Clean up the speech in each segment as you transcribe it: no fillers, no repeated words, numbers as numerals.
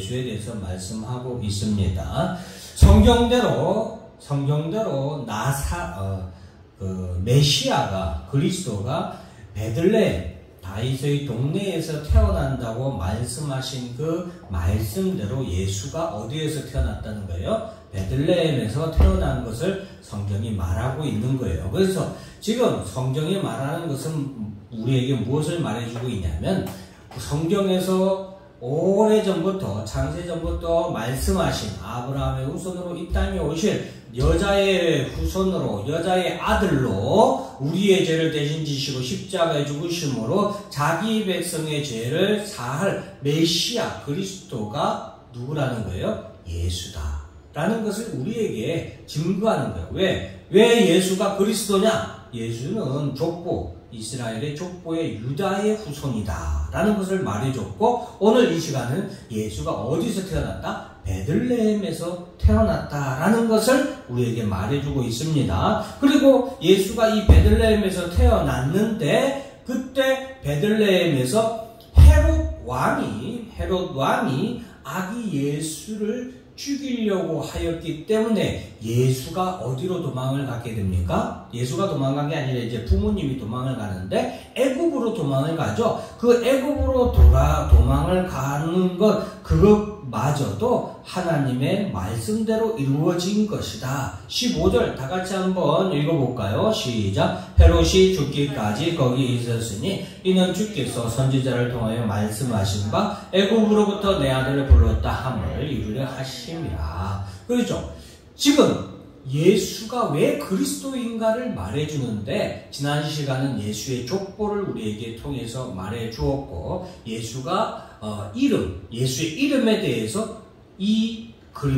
예수에 대해서 말씀하고 있습니다. 성경대로 메시아가, 그리스도가 베들레헴 다윗의 동네에서 태어난다고 말씀하신 그 말씀대로 예수가 어디에서 태어났다는 거예요? 베들레헴에서 태어난 것을 성경이 말하고 있는 거예요. 그래서 지금 성경이 말하는 것은 우리에게 무엇을 말해주고 있냐면, 성경에서 오래전부터, 창세전부터 말씀하신 아브라함의 후손으로 이 땅에 오실 여자의 후손으로, 여자의 아들로 우리의 죄를 대신 지시고 십자가에 죽으심으로 자기 백성의 죄를 사할 메시아 그리스도가 누구라는 거예요? 예수다 라는 것을 우리에게 증거하는 거예요. 왜 예수가 그리스도냐? 예수는 족보, 이스라엘의 족보의 유다의 후손이다 라는 것을 말해줬고, 오늘 이 시간은 예수가 어디서 태어났다? 베들레헴에서 태어났다 라는 것을 우리에게 말해주고 있습니다. 그리고 예수가 이 베들레헴에서 태어났는데, 그때 베들레헴에서 헤롯 왕이 아기 예수를 죽이려고 하였기 때문에 예수가 어디로 도망을 가게 됩니까? 예수가 도망간 게 아니라 이제 부모님이 도망을 가는데 애굽으로 도망을 가죠. 그 애굽으로 도망을 가는 것, 그것마저도 하나님의 말씀대로 이루어진 것이다. 15절 다 같이 한번 읽어볼까요? 시작. 헤롯이 죽기까지 거기 있었으니 이는 주께서 선지자를 통하여 말씀하신 바 애굽으로부터 내 아들을 불렀다 함을 이루려 하심이라. 그렇죠? 지금 예수가 왜 그리스도인가를 말해주는데, 지난 시간은 예수의 족보를 우리에게 통해서 말해주었고, 예수가 예수의 이름에 대해서 이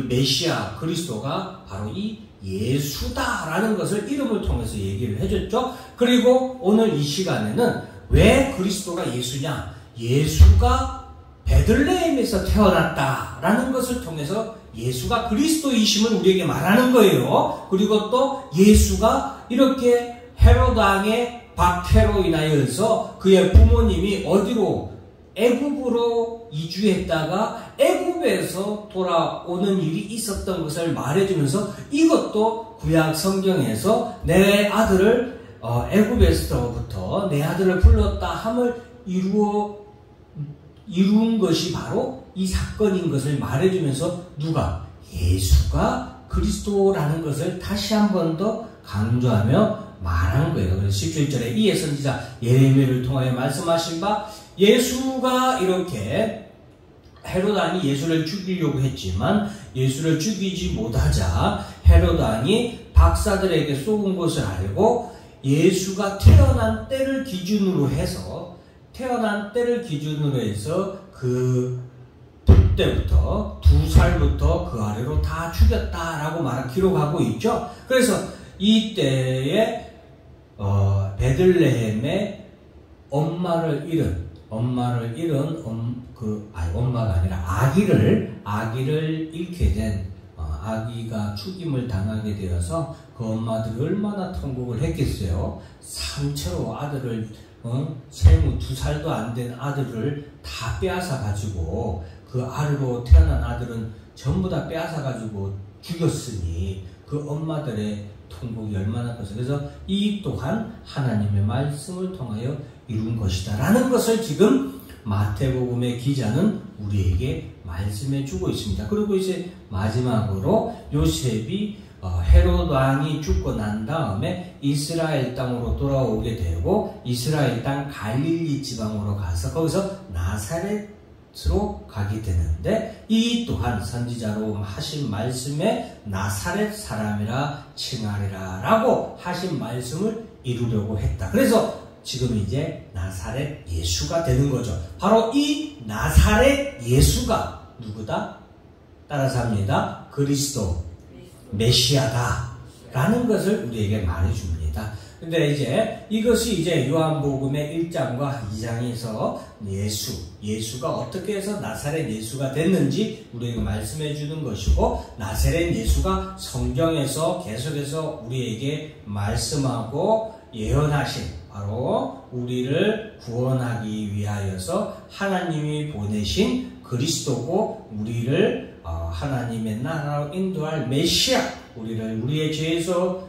메시아 그리스도가 바로 이 예수다라는 것을 이름을 통해서 얘기를 해줬죠. 그리고 오늘 이 시간에는 왜 그리스도가 예수냐? 예수가 베들레헴에서 태어났다라는 것을 통해서 예수가 그리스도이심을 우리에게 말하는 거예요. 그리고 또 예수가 이렇게 헤롯 왕의 박해로 인하여서 그의 부모님이 어디로? 애굽으로 이주했다가 애굽에서 돌아오는 일이 있었던 것을 말해주면서, 이것도 구약 성경에서 내 아들을 애굽에서부터 내 아들을 불렀다 함을 이룬 것이 바로 이 사건인 것을 말해주면서, 누가? 예수가 그리스도라는 것을 다시 한 번 더 강조하며 말한 거예요. 그래서 17절에 이에 선지자 예레미야를 통하여 말씀하신 바, 예수가 이렇게 헤롯 왕이 예수를 죽이려고 했지만 예수를 죽이지 못하자 헤롯 왕이 박사들에게 쏘은 것을 알고, 예수가 태어난 때를 기준으로 해서 그때부터 2살부터 그 아래로 다 죽였다라고 기록하고 있죠. 그래서 이때에 베들레헴에 엄마가 아니라 아기를 잃게 된, 아기가 죽임을 당하게 되어서 그 엄마들이 얼마나 통곡을 했겠어요. 상처로 아들을, 생후 2살도 안 된 아들을 다 빼앗아 가지고, 그 아래로 태어난 아들은 전부 다 빼앗아 가지고 죽였으니 그 엄마들의 통곡이 얼마나 컸어요. 그래서 이 또한 하나님의 말씀을 통하여 이룬 것이다 라는 것을 지금 마태복음의 기자는 우리에게 말씀해 주고 있습니다. 그리고 이제 마지막으로 요셉이 헤롯 왕이 죽고 난 다음에 이스라엘 땅으로 돌아오게 되고, 이스라엘 땅 갈릴리 지방으로 가서 거기서 나사렛으로 가게 되는데, 이 또한 선지자로 하신 말씀에 나사렛 사람이라 칭하리라 라고 하신 말씀을 이루려고 했다. 그래서 지금 이제 나사렛 예수가 되는 거죠. 바로 이 나사렛 예수가 누구다? 따라서 합니다. 그리스도, 메시아다 라는 것을 우리에게 말해줍니다. 근데 이제 이것이 이제 요한복음의 1장과 2장에서 예수가 어떻게 해서 나사렛 예수가 됐는지 우리에게 말씀해 주는 것이고, 나사렛 예수가 성경에서 계속해서 우리에게 말씀하고 예언하신, 바로 우리를 구원하기 위하여서 하나님이 보내신 그리스도고 우리를 하나님의 나라로 인도할 메시아, 우리의 죄에서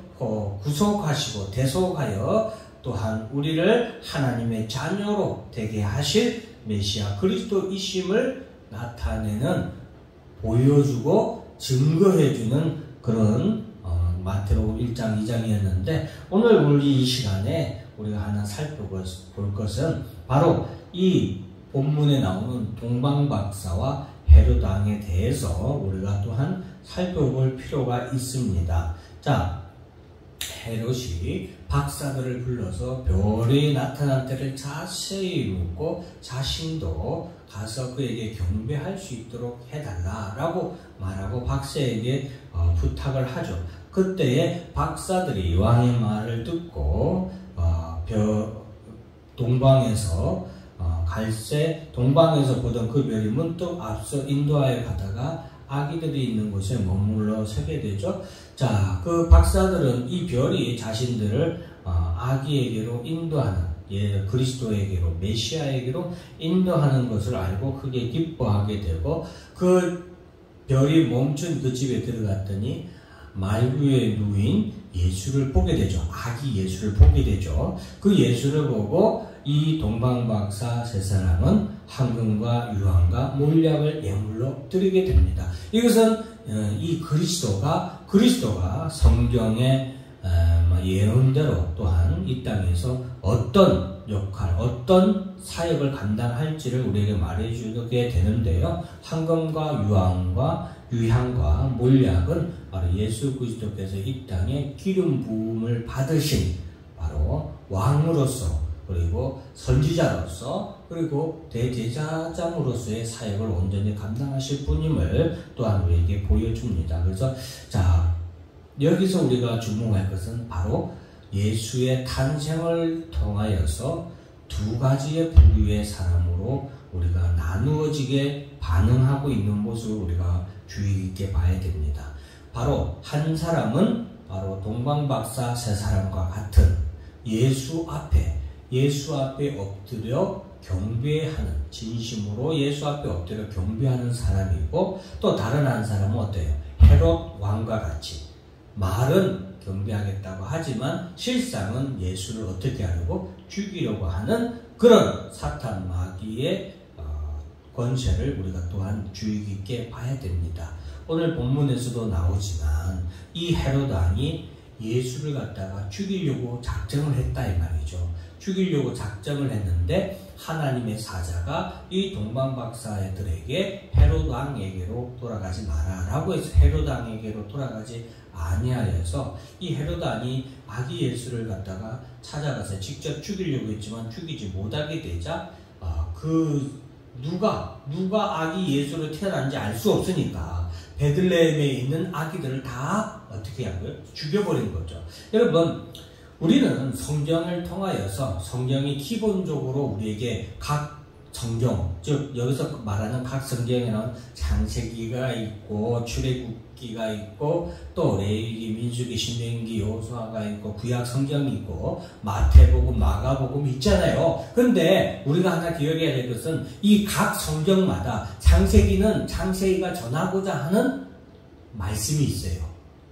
구속하시고 대속하여 또한 우리를 하나님의 자녀로 되게 하실 메시아 그리스도이심을 나타내는, 보여주고 증거해주는 그런 마태복음 1장 2장이었는데, 오늘 우리 이 시간에 우리가 하나 살펴볼 것은 바로 이 본문에 나오는 동방박사와 헤롯 왕에 대해서 우리가 또한 살펴볼 필요가 있습니다. 자, 헤롯이 박사들을 불러서 별이 나타난 때를 자세히 묻고 자신도 가서 그에게 경배할 수 있도록 해달라라고 말하고 박사에게 부탁을 하죠. 그때에 박사들이 왕의 말을 듣고 동방에서 동방에서 보던 그 별이 문득 앞서 인도하여 가다가 아기들이 있는 곳에 머물러 서게 되죠. 자, 그 박사들은 이 별이 자신들을 아기에게로 인도하는, 그리스도에게로, 메시아에게로 인도하는 것을 알고 크게 기뻐하게 되고, 그 별이 멈춘 그 집에 들어갔더니 말구에 누인 예수를 보게 되죠. 아기 예수를 보게 되죠. 그 예수를 보고 이 동방박사 세 사람은 황금과 유황과 몰약을 예물로 드리게 됩니다. 이것은 이 그리스도가 성경의 예언대로 또한 이 땅에서 어떤 역할, 어떤 사역을 감당할지를 우리에게 말해주게 되는데요. 황금과 유향과 몰약은 바로 예수 그리스도께서 이 땅에 기름 부음을 받으신 바로 왕으로서, 그리고 선지자로서, 그리고 대제사장으로서의 사역을 온전히 감당하실 분임을 또한 우리에게 보여줍니다. 그래서 자, 여기서 우리가 주목할 것은 바로 예수의 탄생을 통하여서 두 가지의 부류의 사람으로 우리가 나누어지게 반응하고 있는 모습을 우리가 주의 있게 봐야 됩니다. 바로 한 사람은 바로 동방박사 세 사람과 같은 예수 앞에 엎드려 경배하는, 진심으로 예수 앞에 엎드려 경배하는 사람이고, 또 다른 한 사람은 어때요? 헤롯 왕과 같이 말은 경배하겠다고 하지만 실상은 예수를 어떻게 하려고? 죽이려고 하는 그런 사탄 마귀의 권세를 우리가 또한 주의 깊게 봐야 됩니다. 오늘 본문에서도 나오지만 이 헤롯 왕이 예수를 갖다가 죽이려고 작정을 했다 이 말이죠. 죽이려고 작정을 했는데 하나님의 사자가 이 동방박사들에게 헤롯 왕에게로 돌아가지 마라 라고 해서 헤롯 왕에게로 돌아가지 아니하여서 이 헤롯 왕이 아기 예수를 갖다가 찾아가서 직접 죽이려고 했지만 죽이지 못하게 되자 누가 아기 예수로 태어난지 알 수 없으니까 베들레헴에 있는 아기들을 다 어떻게 한 거예요? 죽여버린 거죠. 여러분, 우리는 성경을 통하여서 성경이 기본적으로 우리에게 각 성경, 즉 여기서 말하는 각 성경에 나온 창세기가 있고 출애굽기가 있고 또 레위기, 민수기, 신명기, 여호수아가 있고 구약 성경이 있고 마태복음, 마가복음 있잖아요. 근데 우리가 하나 기억해야 될 것은 이 각 성경마다 창세기가 전하고자 하는 말씀이 있어요.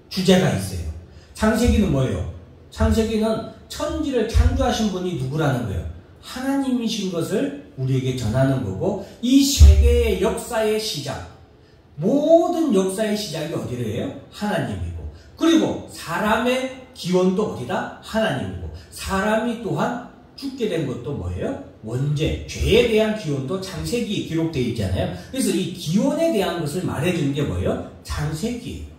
주제가 있어요. 창세기는 뭐예요? 창세기는 천지를 창조하신 분이 누구라는 거예요? 하나님이신 것을 우리에게 전하는 거고, 이 세계의 역사의 시작, 모든 역사의 시작이 어디래요? 하나님이고, 그리고 사람의 기원도 어디다? 하나님이고, 사람이 또한 죽게 된 것도 뭐예요? 원죄, 죄에 대한 기원도 창세기에 기록되어 있잖아요. 그래서 이 기원에 대한 것을 말해주는 게 뭐예요? 창세기예요.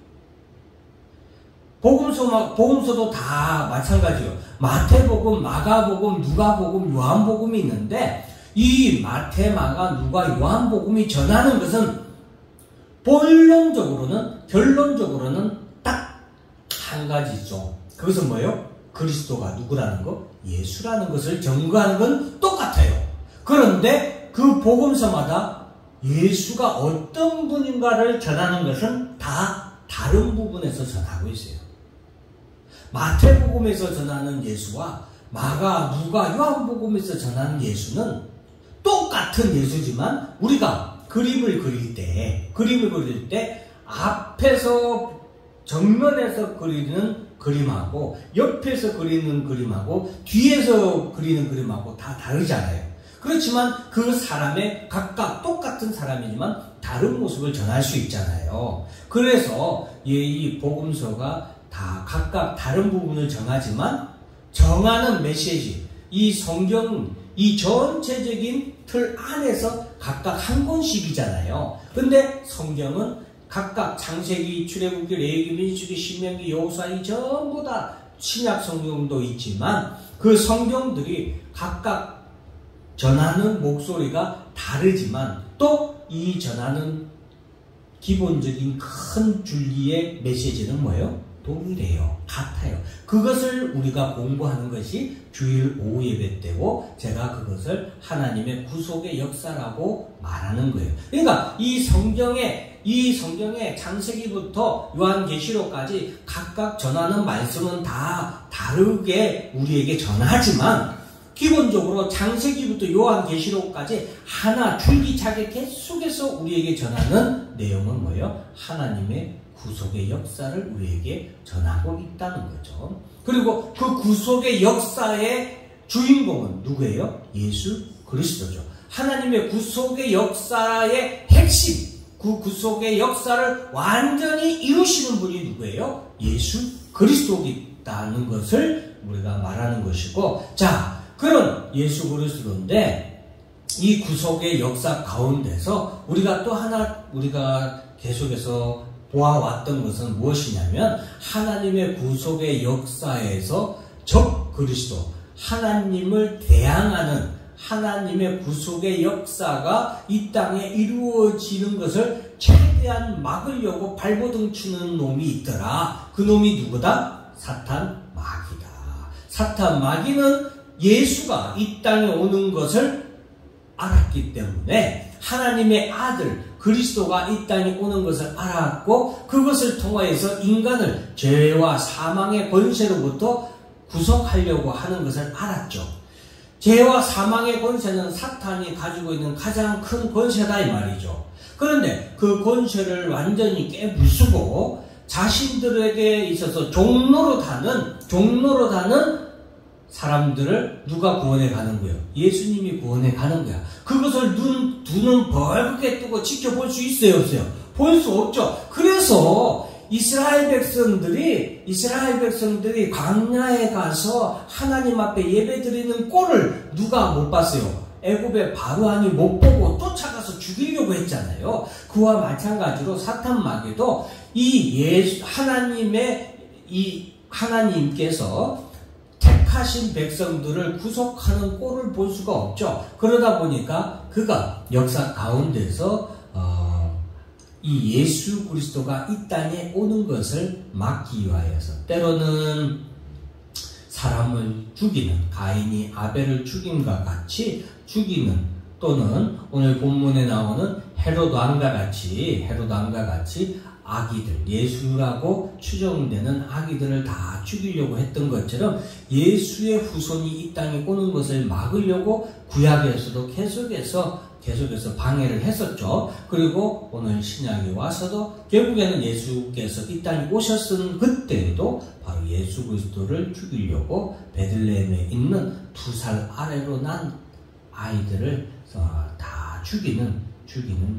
복음서도 다 마찬가지예요. 마태복음, 마가복음, 누가복음, 요한복음이 있는데 이 마태, 마가, 누가, 요한복음이 전하는 것은 결론적으로는 딱 한 가지죠. 그것은 뭐예요? 그리스도가 누구라는 거? 예수라는 것을 증거하는 건 똑같아요. 그런데 그 복음서마다 예수가 어떤 분인가를 전하는 것은 다 다른 부분에서 전하고 있어요. 마태복음에서 전하는 예수와 마가, 누가, 요한복음에서 전하는 예수는 똑같은 예수지만 우리가 그림을 그릴 때 앞에서 정면에서 그리는 그림하고 옆에서 그리는 그림하고 뒤에서 그리는 그림하고 다 다르잖아요. 그렇지만 그 사람의 각각 똑같은 사람이지만 다른 모습을 전할 수 있잖아요. 그래서 이 복음서가 다 각각 다른 부분을 정하지만 정하는 메시지, 이 성경, 이 전체적인 틀 안에서 각각 한 권씩이잖아요. 근데 성경은 각각 창세기, 출애굽기, 레위기, 민수기, 신명기, 여호수아 이 전부 다 신약 성경도 있지만 그 성경들이 각각 전하는 목소리가 다르지만 또 이 전하는 기본적인 큰 줄기의 메시지는 뭐예요? 동일해요. 같아요. 그것을 우리가 공부하는 것이 주일 오후 예배 때고 제가 그것을 하나님의 구속의 역사라고 말하는 거예요. 그러니까 이 성경의 창세기부터 요한계시록까지 각각 전하는 말씀은 다 다르게 우리에게 전하지만 기본적으로 창세기부터 요한계시록까지 하나 줄기차게 계속해서 우리에게 전하는 내용은 뭐예요? 하나님의 구속의 역사를 우리에게 전하고 있다는 거죠. 그리고 그 구속의 역사의 주인공은 누구예요? 예수 그리스도죠. 하나님의 구속의 역사의 핵심, 그 구속의 역사를 완전히 이루시는 분이 누구예요? 예수 그리스도이다는 것을 우리가 말하는 것이고, 자, 그런 예수 그리스도인데 이 구속의 역사 가운데서 우리가 또 하나 우리가 계속해서 보아왔던 것은 무엇이냐면 하나님의 구속의 역사에서 적 그리스도, 하나님을 대항하는 하나님의 구속의 역사가 이 땅에 이루어지는 것을 최대한 막으려고 발버둥 치는 놈이 있더라. 그 놈이 누구다? 사탄 마귀다. 사탄 마귀는 예수가 이 땅에 오는 것을 알았기 때문에 하나님의 아들 그리스도가 이 땅에 오는 것을 알았고 그것을 통하여서 인간을 죄와 사망의 권세로부터 구속하려고 하는 것을 알았죠. 죄와 사망의 권세는 사탄이 가지고 있는 가장 큰 권세다 이 말이죠. 그런데 그 권세를 완전히 깨부수고 자신들에게 있어서 종로로 다는 사람들을 누가 구원해 가는 거예요? 예수님이 구원해 가는 거야. 그것을 두 눈 벌겋게 뜨고 지켜볼 수 있어요, 없어요? 볼 수 없죠. 그래서 이스라엘 백성들이 광야에 가서 하나님 앞에 예배드리는 꼴을 누가 못 봤어요? 애굽의 바로왕이 못 보고 쫓아가서 죽이려고 했잖아요. 그와 마찬가지로 사탄 마귀도 하나님께서 택하신 백성들을 구속하는 꼴을 볼 수가 없죠. 그러다 보니까 그가 역사 가운데서 이 예수 그리스도가 이 땅에 오는 것을 막기 위하여서 때로는 사람을 죽이는, 가인이 아벨을 죽임과 같이 죽이는, 또는 오늘 본문에 나오는 헤롯 왕과 같이 아기들, 예수라고 추정되는 아기들을 다 죽이려고 했던 것처럼 예수의 후손이 이 땅에 오는 것을 막으려고 구약에서도 계속해서 방해를 했었죠. 그리고 오늘 신약에 와서도 결국에는 예수께서 이 땅에 오셨은 그때에도 바로 예수 그리스도를 죽이려고 베들레헴에 있는 2살 아래로 난 아이들을 다 죽이는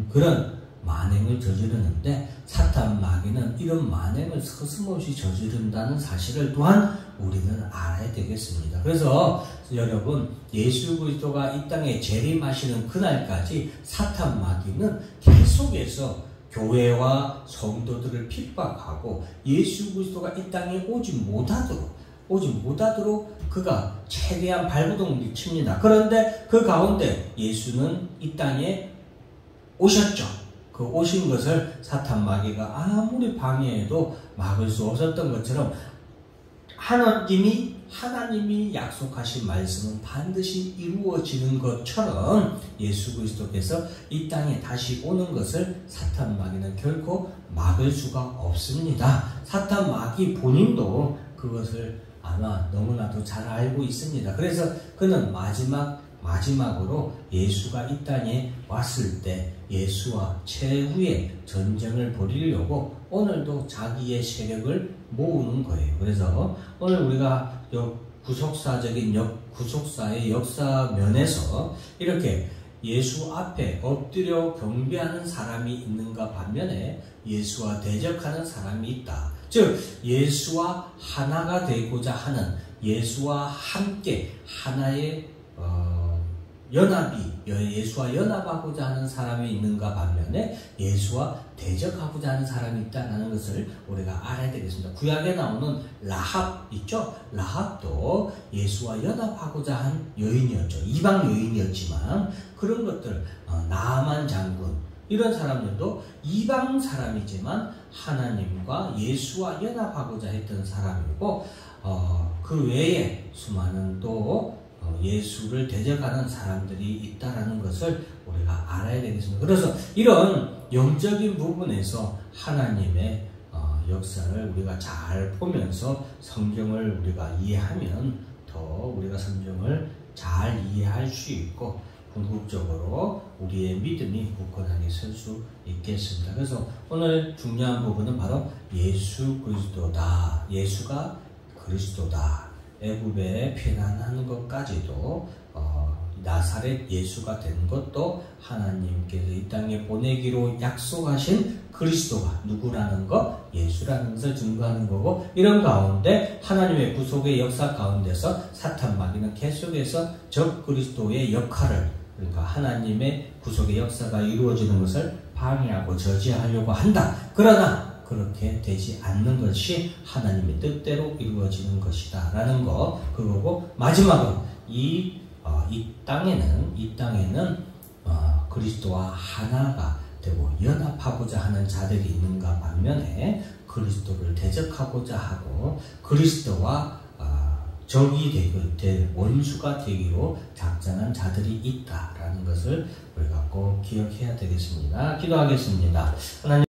그런 만행을 저지르는데 사탄 마귀는 이런 만행을 서슴없이 저지른다는 사실을 또한 우리는 알아야 되겠습니다. 그래서 여러분, 예수 그리스도가 이 땅에 재림하시는 그날까지 사탄 마귀는 계속해서 교회와 성도들을 핍박하고 예수 그리스도가 이 땅에 오지 못하도록 그가 최대한 발버둥을 칩니다. 그런데 그 가운데 예수는 이 땅에 오셨죠. 그 오신 것을 사탄 마귀가 아무리 방해해도 막을 수 없었던 것처럼 하나님이 약속하신 말씀은 반드시 이루어지는 것처럼 예수 그리스도께서 이 땅에 다시 오는 것을 사탄 마귀는 결코 막을 수가 없습니다. 사탄 마귀 본인도 그것을 아마 너무나도 잘 알고 있습니다. 그래서 그는 마지막 마지막으로 예수가 이 땅에 왔을 때 예수와 최후의 전쟁을 벌이려고 오늘도 자기의 세력을 모으는 거예요. 그래서 오늘 우리가 구속사의 역사 면에서 이렇게 예수 앞에 엎드려 경배하는 사람이 있는가 반면에 예수와 대적하는 사람이 있다. 즉 예수와 하나가 되고자 하는, 예수와 함께 하나의 예수와 연합하고자 하는 사람이 있는가 반면에 예수와 대적하고자 하는 사람이 있다는 것을 우리가 알아야 되겠습니다. 구약에 나오는 라합 있죠? 라합도 예수와 연합하고자 한 여인이었죠. 이방 여인이었지만 그런 것들, 나아만 장군 이런 사람들도 이방 사람이지만 하나님과 예수와 연합하고자 했던 사람이고, 그 외에 수많은 또 예수를 대적하는 사람들이 있다라는 것을 우리가 알아야 되겠습니다. 그래서 이런 영적인 부분에서 하나님의 역사를 우리가 잘 보면서 성경을 우리가 이해하면 더 우리가 성경을 잘 이해할 수 있고 궁극적으로 우리의 믿음이 굳건하게 설 수 있겠습니다. 그래서 오늘 중요한 부분은 바로 예수 그리스도다. 예수가 그리스도다. 애굽에 피난하는 것까지도 나사렛 예수가 된 것도 하나님께서 이 땅에 보내기로 약속하신 그리스도가 누구라는 것, 예수라는 것을 증거하는 거고, 이런 가운데 하나님의 구속의 역사 가운데서 사탄 마귀는 계속해서 적 그리스도의 역할을, 그러니까 하나님의 구속의 역사가 이루어지는 것을 방해하고 저지하려고 한다. 그러나 그렇게 되지 않는 것이 하나님의 뜻대로 이루어지는 것이다 라는 거, 그거고, 마지막으로 이 땅에는 그리스도와 하나가 되고 연합하고자 하는 자들이 있는가 반면에 그리스도를 대적하고자 하고 그리스도와 적이 될 원수가 되기로 작정한 자들이 있다라는 것을 우리가 꼭 기억해야 되겠습니다. 기도하겠습니다. 하나님